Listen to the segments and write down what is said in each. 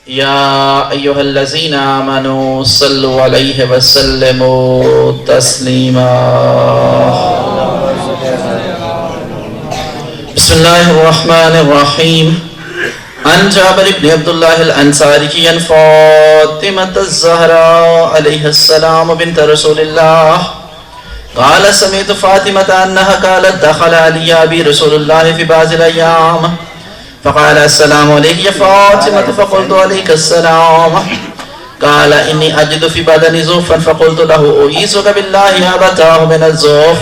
يا أيها الذين آمنوا صلوا عليه وسلموا تسليما. بسم الله الرحمن الرحيم. عن جابر بن عبد الله الأنصاري عن فاطمة الزهراء عليه السلام بنت رسول الله قال سمعت فاطمة أنها قالت دخل علي أبي رسول الله في بعض الأيام فقال السلام عليك يا فاطمة فقلت عليك السلام. قال إني أجد في بدني زوفا فقلت له أعيذك بالله يا أبتاه من الزوف.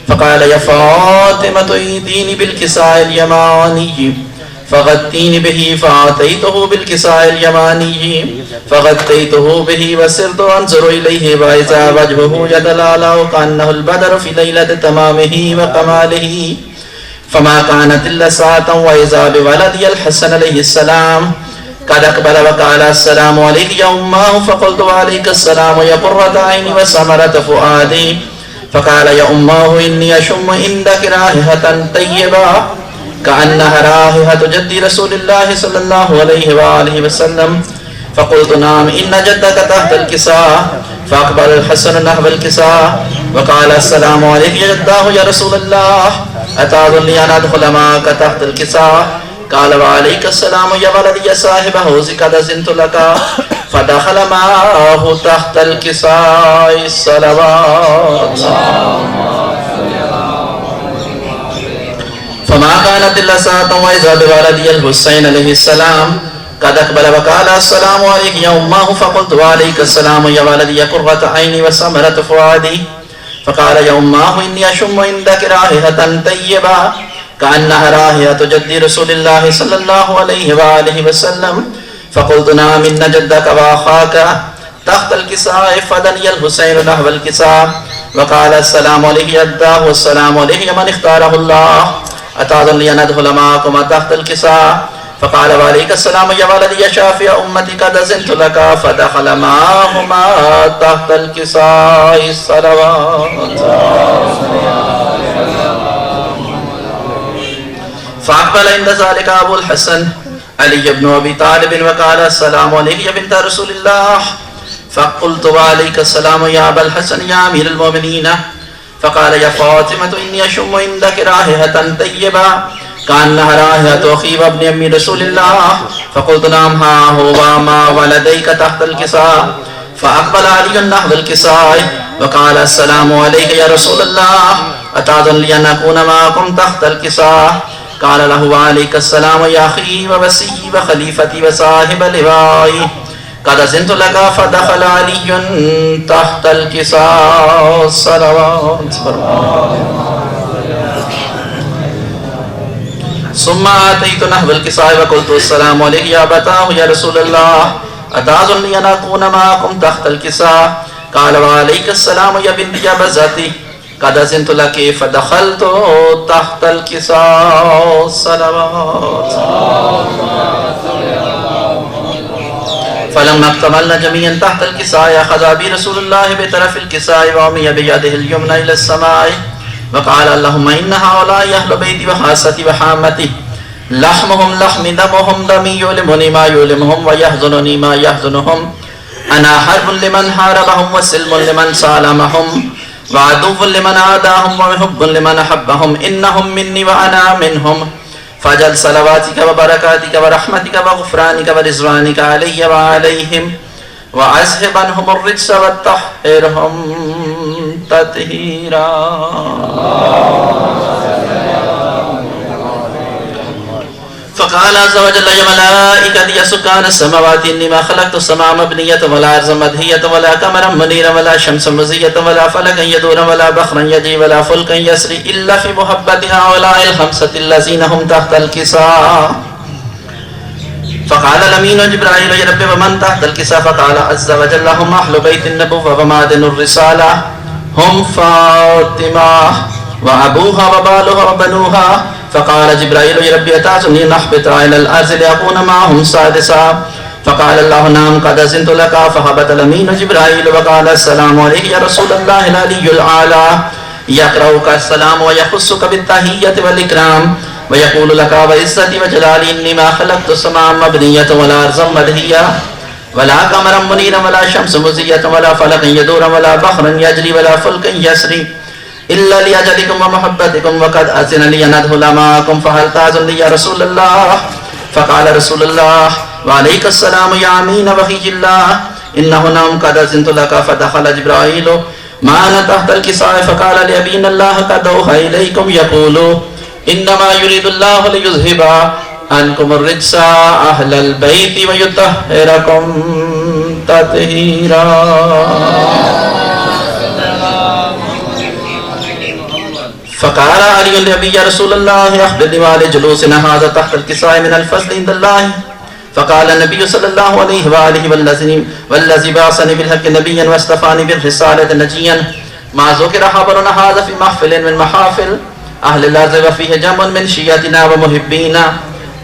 فقال يا فاطمة أيديني بالكساء اليماني فغطيني به فأتيته بالكساء اليماني فغطيته به وسرت أنظر إليه وإذا وجهه يتلألأ كأنه البدر في ليلة تمامه وكماله فما كانت إلا ساعة وإذا بولدي الحسن عليه السلام قد أقبل وقال السلام عليك يا أماه فقلت وعليك السلام يا قرة عيني وثمرة فؤادي. فقال يا أماه إني أشم عندك رائحة طيبة كأنها رائحة جد رسول الله صلى الله عليه وآله وسلم. فقلت نعم إن جدك تحت الكساء. فأقبل الحسن نحو الكساء وقال السلام عليك يا جداه يا رسول الله أتأذن لي أن أدخل معك تحت الكساء؟ قال وعليك السلام يا ولدي يا صاحب حوزك قد أذنت لك. فدخل معه تحت الكساء الصلوات. فما كانت إلا ساعة وإذا بولدي الحسين عليه السلام قد أقبل وقال السلام عليك يا أماه فقلت وعليك السلام يا ولدي يا قرة عيني وثمرة فؤادي. فقال يا أماه إني أشم عندك رائحة طيبة كأنها رائحة جد رسول الله صلى الله عليه وآله وسلم. فقلت نعم إن جدك وأخاك تحت الكساء. فدني الحسين نحو الكساء وقال السلام عليك يا جداه والسلام عليك يا من اختاره الله أتأذن لي أن أدخل معكما تحت الكساء؟ فقال وعليك السلام يا ولدي يا شافع أمتي قد أذنت لك. فدخل معهما تحت الكساء الصلوات. فأقبل عند ذلك أبو الحسن علي بن أبي طالب وقال السلام عليك يا بنت رسول الله. فقلت وعليك السلام يا أبا الحسن يا أمير المؤمنين. فقال يا فاطمة إني أشم عندك رائحة طيبة كأنها رائحة أخي وابن أم رسول الله. فقلت نعم ها هو ما ولديك تحت الكساء. فأقبل علي نحو الكساء وقال السلام عليك يا رسول الله أتأذن لي أن أكون معكم تحت الكساء؟ قال له وعليك السلام يا أخي ووسي وخليفتي وصاحب لوائي قد أذنت لك. فدخل علي تحت الكساء الصلوات. ثم آتيت نحو الكساء وقلت السلام عليك يا أبتاه يا رسول الله أتأذن لي أن أكون معكم تحت الكساء؟ قال وعليك السلام يا بنت بزتي قد أذنت لك. فدخلت تحت الكساء الصلوات. فلما اكتملنا جميعا تحت الكساء أخذ أبي رسول الله بطرف الكساء وعمي بيده اليمنى إلى السماء وقال اللهم إن هؤلاء أهل بيتي وخاصتي وحامتي لحمهم لحمي دمهم دمي يؤلمني ما يؤلمهم ويحزنني ما يحزنهم. أنا حرب لمن حاربهم وسلم لمن سالمهم وعدو لمن عاداهم ومحب لمن أحبهم. إنهم مني وأنا منهم. فاجعل صلواتك وبركاتك ورحمتك وغفرانك ورضوانك علي وعليهم وأذهب عنهم الرجس وطهرهم تطهيرا. فقال عز وجل يا ملائكتي يا سكان السماوات إني ما خلقت السماء مبنية ولا أرضا مدهية ولا قمرا منيرا ولا شمسا مزية ولا فلكا يدور ولا بحرا يجري ولا فلكا يسري إلا في محبة هؤلاء الخمسة الذين هم تحت الكساء. فقال الأمين جبرائيل يا رب ومن تحت الكساء؟ فقال عز وجل هم أهل بيت النبوة ومعدن الرسالة هم فاطمة وأبوها وبالها وبنوها. فقال جبرائيل يا رب أتأذن أن أهبط إلى الأرض لأكون معهم سادسا؟ فقال الله نعم قد أذنت لك. فهبط الأمين جبرائيل وقال السلام عليك يا رسول الله العلي الأعلى يقرأك السلام ويخصك بالتحية والإكرام ويقول لك وعزتي وجلالي إني ما خلقت السماء مبنية ولا أرضا مدهية ولا قمرا منيرا ولا شمس مزية ولا فلك يدور ولا بحر يجري ولا فلك يسري إلا لأجلكم ومحبتكم وقد أذن لي أن أدخل معكم فهل تأذن لي يا رسول الله؟ فقال رسول الله وعليك السلام يا أمين وحي الله إنه نوم قد أذنت لك. فدخل جبرائيل ما أنا تحت الكساء فقال لأبين الله قد أوحى إليكم يقول إنما يريد الله ليذهب عنكم الرجس أهل البيت ويطهركم تطهيرا. فقال علي لأبي يا رسول الله أخبرني وعلى جلوسنا هذا تحت الكساء من الفضل عند الله. فقال النبي صلى الله عليه وآله والذي بعثني بالحق نبيا واصطفاني بالرسالة نجيا ما ذكر خبرنا هذا في محفل من محافل أهل الأرض وفيه جمع من شيعتنا ومحبينا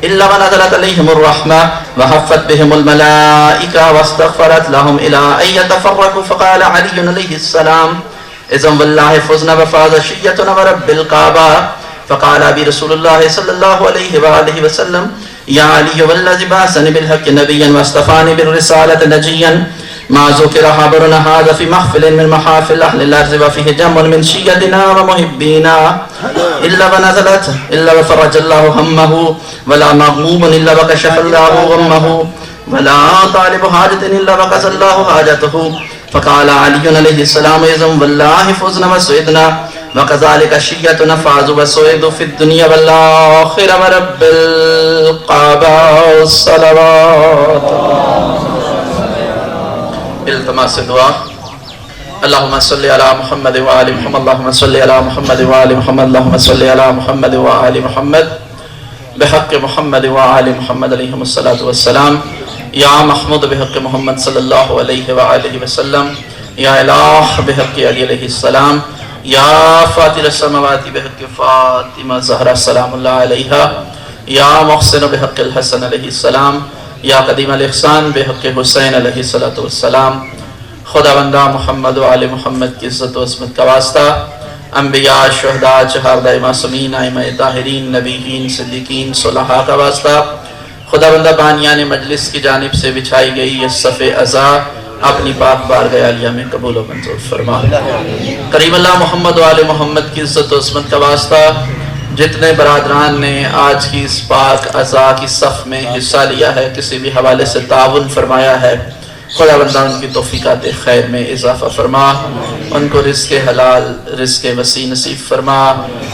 إلا ونزلت عليهم الرحمة وحفت بهم الملائكة واستغفرت لهم إلى أن يتفرقوا. فقال علي عليه السلام إذن والله فزنا وفاز شيعتنا ورب الكعبة. فقال أبي رسول الله صلى الله عليه وآله وسلم يا علي والذي بعثني بالحق نبيا واصطفاني بالرسالة نجيا ما ذكر خبرنا هذا في محفل من محافل أهل الأرض وفيه جمع من شيعتنا ومحبينا إلا ونزلت إلا وفرج الله همه ولا مغموم إلا وكشف الله غمه ولا طالب حاجة إلا وقضى الله حاجته. فقال علي عليه السلام إذن والله فزنا وسعدنا وكذلك شيعتنا فازوا وسعدوا في الدنيا والآخرة ورب الكعبة والصلوات. التماس دعاء اللهم صل على محمد وآل محمد اللهم صل على محمد وآل محمد اللهم صل على محمد وآل محمد بحق محمد وآل محمد عليهم الصلاة والسلام. يا محمود بحق محمد صلى الله عليه وآله وسلم. يا إله بحق علي عليه السلام. يا فاطر السماوات بحق فاطمة زهرا سلام الله عليها. يا محسن بحق الحسن عليه السلام. یا قدیم الاحسان بحق حسین علیہ الصلوۃ والسلام. خدا بندہ محمد و آل محمد کی عزت و عظمت کا واسطہ انبیاء شہداء چہاردہ معصومین ائمہ طاہرین نبیین صدیقین صلحاء کا واسطہ خدا بندہ بانیان مجلس کی جانب سے بچھائی گئی یہ صف عزا اپنی پاک بارگاہ عالیہ میں قبول و منظور فرما. کریم اللہ محمد و آل محمد کی عزت و عظمت کا واسطہ جتنے برادران نے آج کی اس پاک عزا کی صف میں حصہ لیا ہے کسی بھی حوالے سے تعاون فرمایا ہے خدا بندہ ان کی توفیقات خیر میں اضافہ فرما. ان کو رزق حلال رزق وسیع نصیب فرما.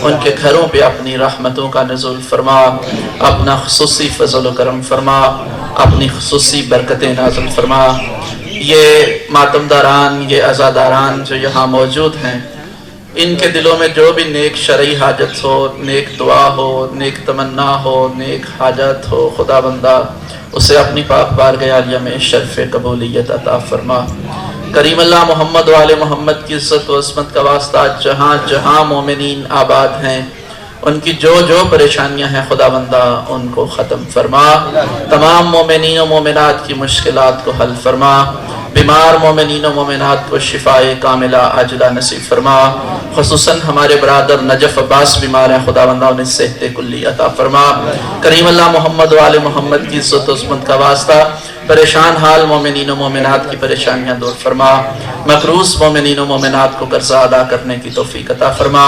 ان کے گھروں پہ اپنی رحمتوں کا نزول فرما. اپنا خصوصی فضل و کرم فرما. اپنی خصوصی برکتیں نازل فرما. یہ ماتمداران یہ عزاداران جو یہاں موجود ہیں ان کے دلوں میں جو بھی نیک شرعی حاجت ہو نیک دعا ہو نیک تمنا ہو نیک حاجت ہو خدا بندہ اسے اپنی پاک بارگاہ عالیہ میں شرف قبولیت عطا فرما. کریم اللہ محمد و آل محمد کی عزت و عظمت کا واسطہ جہاں جہاں مومنین آباد ہیں ان کی جو جو پریشانیاں ہیں خدا بندہ ان کو ختم فرما. تمام مومنین و مومنات کی مشکلات کو حل فرما. بیمار مومنین و مومنات کو شفائے کاملہ عاجلہ نصیب فرما. خصوصاً ہمارے برادر نجف عباس بیمار ہیں خدا بندہ انہیں صحت کلی عطا فرما. کریم اللہ محمد و آل محمد کی عزت و عظمت کا واسطہ پریشان حال مومنین و مومنات کی پریشانیاں دور فرما. مقروض مومنین و مومنات کو قرضہ ادا کرنے کی توفیق عطا فرما.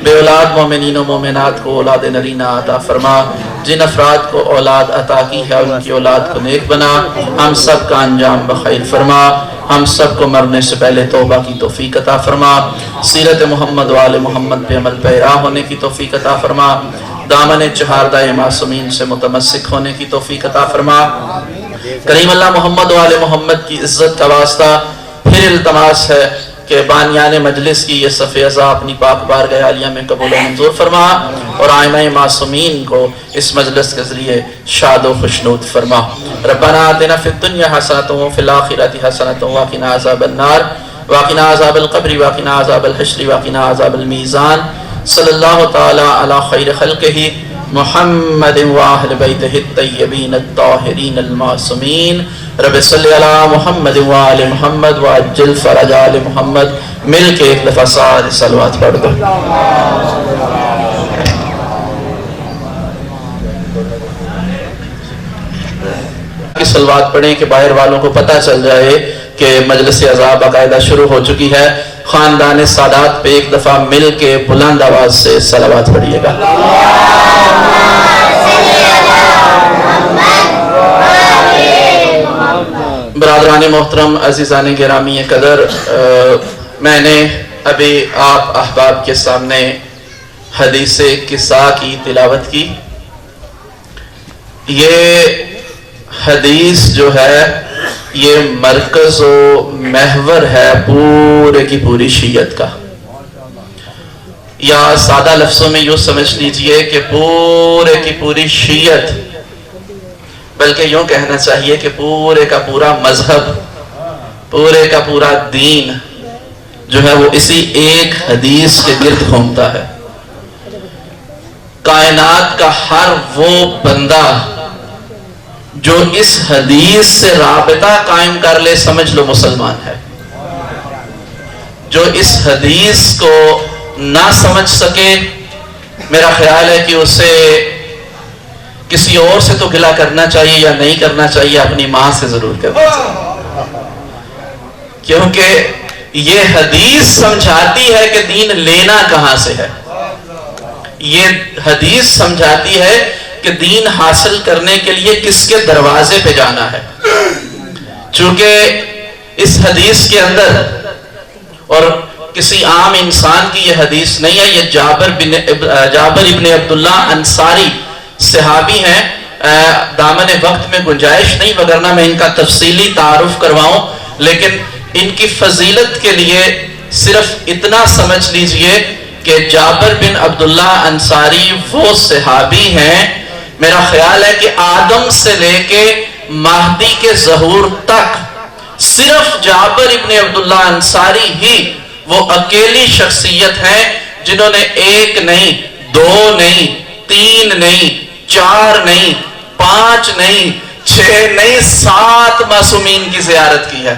بے اولاد مومنین و مومنات کو اولاد نرینہ عطا فرما. جن افراد کو اولاد عطا کی ہے ان کی اولاد کو نیک بنا. ہم سب کا انجام بخیر فرما. ہم سب کو مرنے سے پہلے توبہ کی توفیق عطا فرما. سیرت محمد و آل محمد پہ عمل پیرا ہونے کی توفیق عطا فرما. دامن چہاردہ معصومین سے متمسک ہونے کی توفیق عطا فرما. کریم اللہ محمد و آل محمد کی عزت کا واسطہ پھر التماس ہے کہ بانیان مجلس کی یہ صف عزا اپنی پاک بارگاہ عالیہ میں قبول و منظور فرما اور ائمہ معصومین کو اس مجلس کے ذریعے شاد و خوشنود فرما. ربنا آتنا فی الدنیا حسنۃ وفی الآخرۃ حسنۃ وقنا عذاب النار وقنا عذاب القبر وقنا عذاب الحشر وقنا عذاب المیزان. صلی اللہ تعالی علی خیر خلقہ محمد وآہل بیتہ الطیبین الطاہرین المعصومین. رب صلی علی محمد وآل محمد وعجل فرج آل محمد. مل کے ایک دفعہ سارے صلوات پڑھ دو. صلوات پڑھیں کہ باہر والوں کو پتہ چل جائے کہ مجلس عزا باقاعدہ شروع ہو چکی ہے. خاندان سادات پہ ایک دفعہ مل کے بلند آواز سے صلوات پڑھیے گا. برادران محترم، عزیزان گرامی قدر، میں نے ابھی آپ احباب کے سامنے حدیث قصہ کی تلاوت کی. یہ حدیث جو ہے یہ مرکز و محور ہے پورے کی پوری شیعت کا، یا سادہ لفظوں میں یوں سمجھ لیجئے کہ پورے کی پوری شیعت، بلکہ یوں کہنا چاہیے کہ پورے کا پورا مذہب، پورے کا پورا دین جو ہے وہ اسی ایک حدیث کے گرد گھومتا ہے. کائنات کا ہر وہ بندہ جو اس حدیث سے رابطہ قائم کر لے، سمجھ لو مسلمان ہے. جو اس حدیث کو نہ سمجھ سکے، میرا خیال ہے کہ اسے کسی اور سے تو گلہ کرنا چاہیے یا نہیں کرنا چاہیے، اپنی ماں سے ضرور کرنا چاہیے. کیونکہ یہ حدیث سمجھاتی ہے کہ دین لینا کہاں سے ہے. یہ حدیث سمجھاتی ہے کہ دین حاصل کرنے کے لیے کس کے دروازے پہ جانا ہے. چونکہ اس حدیث کے اندر، اور کسی عام انسان کی یہ حدیث نہیں ہے، یہ جابر ابن عبداللہ انصاری صحابی ہیں. دامن وقت میں گنجائش نہیں وگرنہ میں ان کا تفصیلی تعارف کرواؤں، لیکن ان کی فضیلت کے لیے صرف اتنا سمجھ لیجئے کہ جابر بن عبداللہ انصاری وہ صحابی ہیں، میرا خیال ہے کہ آدم سے لے کے مہدی کے ظہور تک صرف جابر ابن عبداللہ انصاری ہی وہ اکیلی شخصیت ہیں جنہوں نے 1 نہیں، 2 نہیں، 3 نہیں، 4 نہیں، 5 نہیں، 6 نہیں، 7 معصومین کی زیارت کی ہے.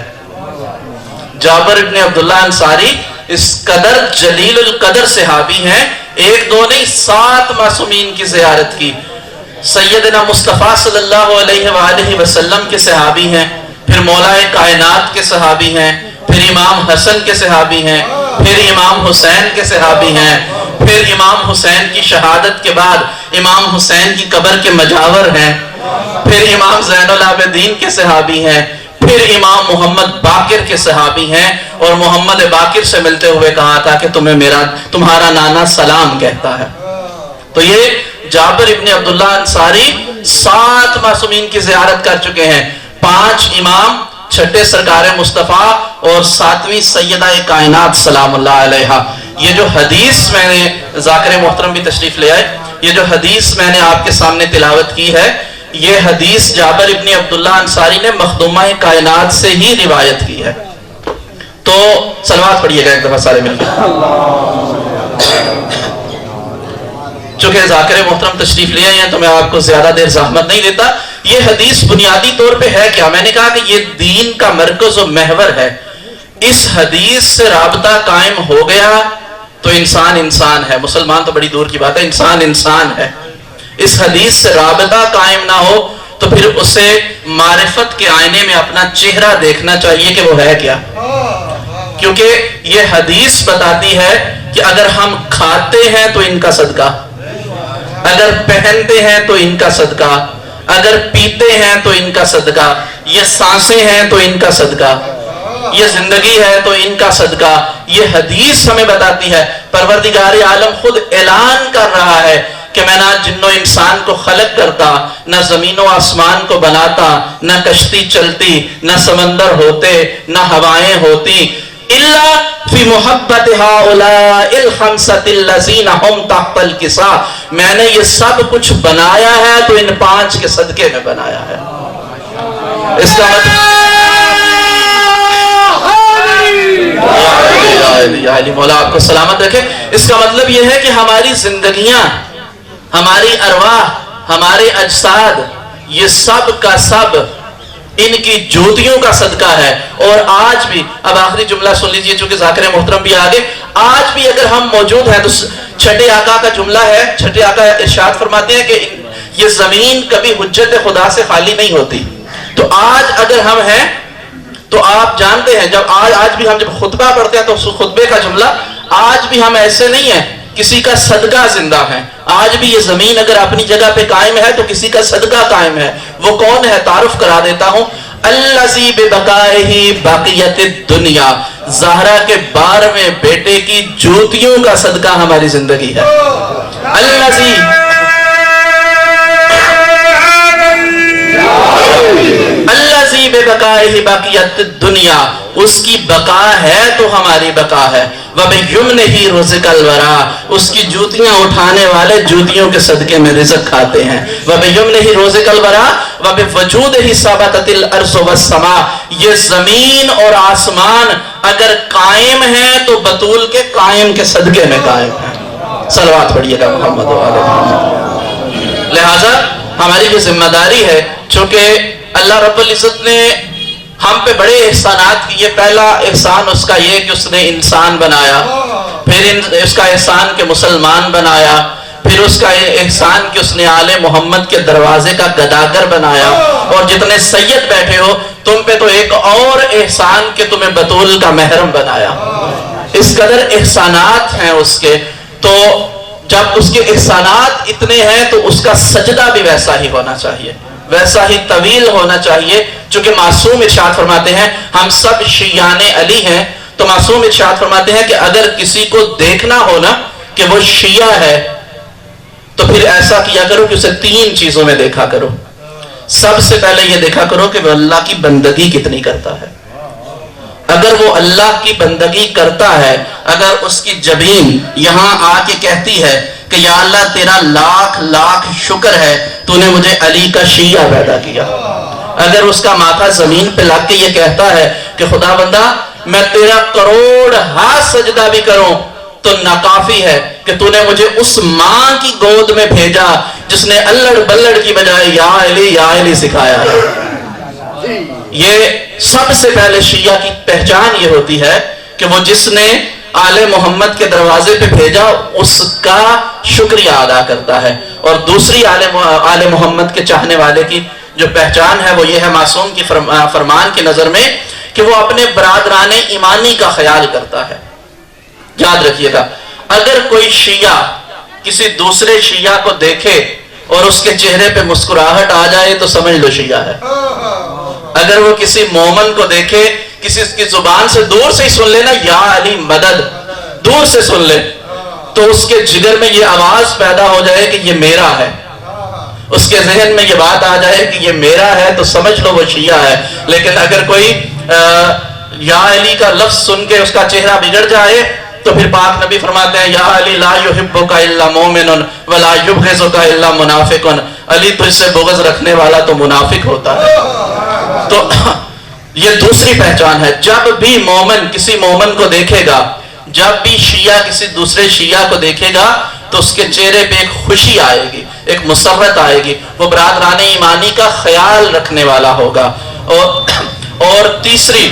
جابر ابن عبداللہ انصاری اس قدر جلیل القدر صحابی ہیں، 1 2 نہیں، 7 معصومین کی زیارت کی. سیدنا مصطفیٰ صلی اللہ علیہ وآلہ وسلم کے صحابی ہیں، پھر مولا کائنات کے صحابی ہیں، پھر امام حسن کے صحابی ہیں، پھر امام حسین کے صحابی ہیں، پھر امام حسین کی شہادت کے بعد امام حسین کی قبر کے مجاور ہیں، پھر امام زین العابدین کے صحابی ہیں، پھر امام محمد باقر کے صحابی ہیں. اور محمد باقر سے ملتے ہوئے کہا تھا کہ تمہارا نانا سلام کہتا ہے. تو یہ جابر ابن عبداللہ انصاری 7 معصومین کی زیارت کر چکے ہیں، 5 امام، 6 سرکار مصطفیٰ اور 7ویں سیدہ کائنات سلام اللہ علیہا. یہ جو حدیث میں نے، ذاکر محترم بھی تشریف لے آئے، یہ جو حدیث میں نے آپ کے سامنے تلاوت کی ہے، یہ حدیث جابر ابن عبداللہ انصاری نے مخدومہ کائنات سے ہی روایت کی ہے. تو صلوات پڑھیے گا ایک دفعہ سارے مل کے. چونکہ ذاکر محترم تشریف لے آئے ہیں تو میں آپ کو زیادہ دیر زحمت نہیں دیتا. یہ حدیث بنیادی طور پہ ہے کیا؟ میں نے کہا کہ یہ دین کا مرکز و محور ہے. اس حدیث سے رابطہ قائم ہو گیا تو انسان انسان ہے. مسلمان تو بڑی دور کی بات ہے، انسان انسان ہے. اس حدیث سے رابطہ قائم نہ ہو تو پھر اسے معرفت کے آئینے میں اپنا چہرہ دیکھنا چاہیے کہ وہ ہے کیا. کیونکہ یہ حدیث بتاتی ہے کہ اگر ہم کھاتے ہیں تو ان کا صدقہ، اگر پہنتے ہیں تو ان کا صدقہ، اگر پیتے ہیں تو ان کا صدقہ، یہ سانسیں ہیں تو ان کا صدقہ، یہ زندگی ہے تو ان کا صدقہ. یہ حدیث ہمیں بتاتی ہے. پروردگار عالم خود اعلان کر رہا ہے کہ میں نہ جن و انسان کو خلق کرتا، نہ زمین و آسمان کو بناتا، نہ کشتی چلتی، نہ سمندر ہوتے، نہ ہوائیں ہوتی، الا فی محبت ہؤلاء الخمسۃ الذین هم تحت الکساء. میں نے یہ سب کچھ بنایا ہے تو ان 5 کے صدقے میں بنایا ہے. اس کا مطلب مولا آپ کو سلامت رکھے. اس کا مطلب یہ ہے کہ ہماری زندگیاں، ہماری ارواح، ہمارے اجساد، یہ سب کا سب ان کی جوتیوں کا صدقہ ہے. اور آج بھی، اب آخری جملہ سن لیجئے چونکہ ذاکر محترم بھی آگے، آج بھی اگر ہم موجود ہیں تو چھٹے آقا کا جملہ ہے. چھٹے آقا ارشاد فرماتے ہیں کہ یہ زمین کبھی حجت خدا سے خالی نہیں ہوتی. تو آج اگر ہم ہیں تو آپ جانتے ہیں جب آج بھی ہم جب خطبہ پڑھتے ہیں تو اس خطبے کا جملہ آج بھی ہم ایسے نہیں ہیں کسی کا صدقہ زندہ ہے. آج بھی یہ زمین اگر اپنی جگہ پہ قائم ہے تو کسی کا صدقہ قائم ہے. وہ کون ہے؟ تعارف کرا دیتا ہوں. الذی ببقائہ بقیت الدنیا، زہرا کے 12ویں بیٹے کی جوتیوں کا صدقہ ہماری زندگی ہے. الذی الذی ببقائہ بقیت الدنیا، اس کی بقا ہے تو ہماری بقا ہے. وَبِيُمْنِهِ رُزِقَ الْوَرَىٰ، اس کی جوتیاں اٹھانے والے جوتیوں کے صدقے میں رزق کھاتے ہیں. وَبِيُمْنِهِ رُزِقَ الْوَرَىٰ وَبِوَجُودِهِ ثَبَتَتِ الْأَرْضُ وَالسَّمَاءُ، یہ زمین اور آسمان اگر قائم ہیں تو بطول کے قائم کے صدقے میں قائم ہیں. صلوات پڑھیے گا محمد و آل محمد. لہٰذا ہماری یہ ذمہ داری ہے، چونکہ اللہ رب العزت نے ہم پہ بڑے احسانات کیے. پہلا احسان اس کا یہ کہ اس نے انسان بنایا، پھر اس کا احسان کہ مسلمان بنایا، پھر اس کا احسان کہ اس نے آل محمد کے دروازے کا گداگر بنایا. اور جتنے سید بیٹھے ہو تم پہ تو ایک اور احسان کہ تمہیں بطول کا محرم بنایا. اس قدر احسانات ہیں اس کے. تو جب اس کے احسانات اتنے ہیں تو اس کا سجدہ بھی ویسا ہی ہونا چاہیے، ویسا ہی طویل ہونا چاہیے. چونکہ معصوم ارشاد فرماتے ہیں ہم سب شیعان علی ہیں، تو معصوم ارشاد فرماتے ہیں کہ اگر کسی کو دیکھنا ہو نا کہ وہ شیعہ ہے تو پھر ایسا کیا کرو کہ اسے 3 چیزوں میں دیکھا کرو. سب سے پہلے یہ دیکھا کرو کہ وہ اللہ کی بندگی کتنی کرتا ہے. اگر وہ اللہ کی بندگی کرتا ہے، اگر اس کی جبین یہاں آ کے کہتی ہے کہ یا اللہ تیرا لاکھ لاکھ شکر ہے تو نے مجھے علی کا شیعہ پیدا کیا، اگر اس کا ماتھا زمین پہ لگ کے یہ کہتا ہے کہ خدا بندہ میں تیرا کروڑ ہاتھ سجدہ بھی کروں تو ناکافی ہے کہ تو نے مجھے اس ماں کی گود میں بھیجا جس نے الڑ بلڑ کی بجائے یا علی سکھایا ہے. یہ سب سے پہلے شیعہ کی پہچان یہ ہوتی ہے کہ وہ جس نے آل محمد کے دروازے پہ بھیجا اس کا شکریہ ادا کرتا ہے. اور دوسری آل محمد کے چاہنے والے کی جو پہچان ہے وہ یہ ہے معصوم کی فرمان کی نظر میں کہ وہ اپنے برادران ایمانی کا خیال کرتا ہے. یاد رکھیے گا، اگر کوئی شیعہ کسی دوسرے شیعہ کو دیکھے اور اس کے چہرے پہ مسکراہٹ آ جائے تو سمجھ لو شیعہ ہے. اگر وہ کسی مومن کو دیکھے، کسی کی زبان سے دور سے ہی سن لے نا یا علی مدد، دور سے سن لے تو اس کے جگر میں یہ آواز پیدا ہو جائے کہ یہ میرا ہے، اس کے ذہن میں یہ بات آ جائے کہ یہ میرا ہے تو سمجھ لو وہ شیعہ ہے. لیکن اگر کوئی یا علی کا لفظ سن کے اس کا چہرہ بگڑ جائے تو پھر پاک نبی فرماتے ہیں یا علی لا یحبک الا مومن ولا یبغضک الا منافق، علی تجھ سے بغض رکھنے والا تو منافق ہوتا ہے. تو یہ دوسری پہچان ہے. جب بھی مومن کسی مومن کو دیکھے گا، جب بھی شیعہ کسی دوسرے شیعہ کو دیکھے گا تو اس کے چہرے پہ ایک خوشی آئے گی، ایک مسرت آئے گی، وہ برادران ایمانی کا خیال رکھنے والا ہوگا. اور تیسری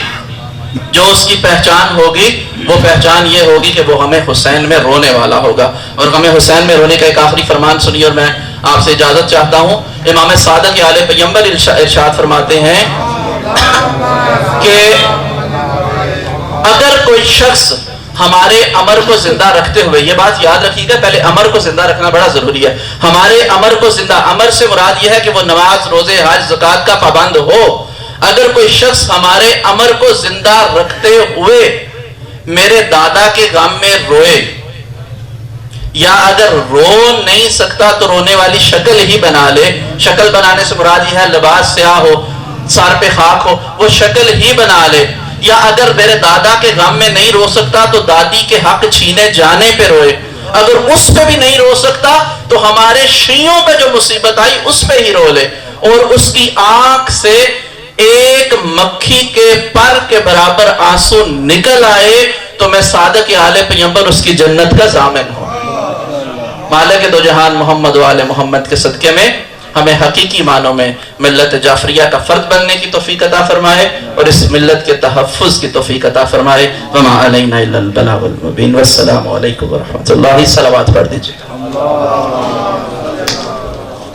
جو اس کی پہچان ہوگی وہ پہچان یہ ہوگی کہ وہ غم حسین میں رونے والا ہوگا. اور غم حسین میں رونے کا ایک آخری فرمان سنیے اور میں آپ سے اجازت چاہتا ہوں. امام صادق آل پیغمبر ارشاد فرماتے ہیں کہ اگر کوئی شخص ہمارے امر کو زندہ رکھتے ہوئے، یہ بات یاد رکھیے گا، پہلے امر کو زندہ رکھنا بڑا ضروری ہے. ہمارے امر کو زندہ، امر سے مراد یہ ہے کہ وہ نماز، روزے، حج، زکوٰۃ کا پابند ہو. اگر کوئی شخص ہمارے امر کو زندہ رکھتے ہوئے میرے دادا کے غم میں روئے، یا اگر رو نہیں سکتا تو رونے والی شکل ہی بنا لے. شکل بنانے سے مراد یہ ہے لباس سیاہ ہو، سر پہ خاک ہو، وہ شکل ہی بنا لے. یا اگر میرے دادا کے غم میں نہیں رو سکتا تو دادی کے حق چھینے جانے پہ روئے. اگر اس پہ بھی نہیں رو سکتا تو ہمارے شیعوں پہ جو مصیبت آئی اس پہ ہی رو لے. اور اس کی آنکھ سے ایک مکھی کے پر کے برابر آنسو نکل آئے تو میں صادق آل پیغمبر اس کی جنت کا ضامن ہوں. مالک دو جہان محمد و آل محمد کے صدقے میں ہمیں حقیقی معنوں میں ملت جعفریہ کا فرد بننے کی توفیق عطا فرمائے اور اس ملت کے تحفظ کی توفیق عطا فرمائے. وما علینا الا البلاغ المبین. والسلام علیکم ورحمۃ اللہ. صلوات پڑھ دیجیے.